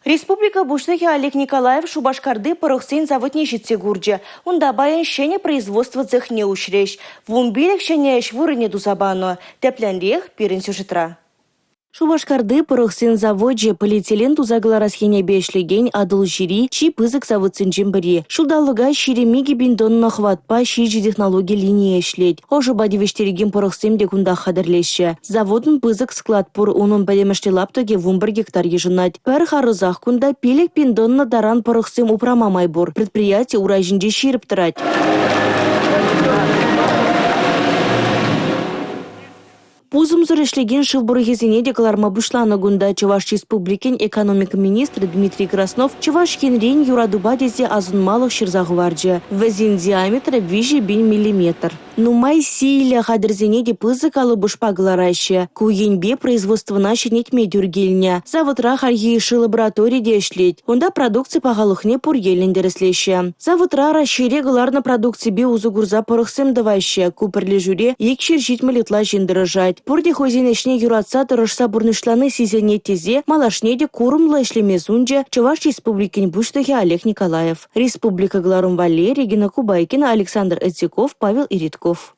Республика Буштахи Олег Николаев Шубашкарды порохсен заводне житсе гурджа. Унда баян щене производства цехне ушрещ. Вумбилек щене швурыне дузабано. Теплянрех пирен сюжетра. Шубашкарды порохсен заводже полиэтилен тузагла расхене бешлеген адыл жири, чи пызык заводсын жимбари. Шулдалыга ширемиги биндонна хватпа шижи технология линия эшлет. Ожы бадивештереген порохсен декунда хадырлеші. Заводын пызык склад пор унун бәлемеште лаптоге вумбар гектар ежынат. Пәр харызах кунда пилек биндонна даран порохсен упрама майбор. Предприятие уражинде ширип тұрат. Пузым зурешлеген шылбургезине декларма бушлана гунда Чуваш Республикен экономика министр Дмитрий Краснов Чуваш Хенрин юрадуба дезе азын малых шырзагварджа. Вазин диаметра вижи бин миллиметр. Нумай силя хадырзене де пызыкалы бушпаглараща. Куенбе производство наши нетме дюргельня. Заводра харьиши лаборатории дешлеть. Онда продукции пагалухне пур елендереслеща. Заводра расшире галарна продукции бе узугурза порохсем даваща. Куперле жюре екшер жить малитла жендережать. Пурде хозинешне юратса тұрышса бурнышланы сизене тезе, малашнеде курумла ишлемезунже Чуваш Республикин Буштахи Олег Николаев. Республика Гларум Валерий, Регина Кубайкина, Александр Эциков, Павел Иритков.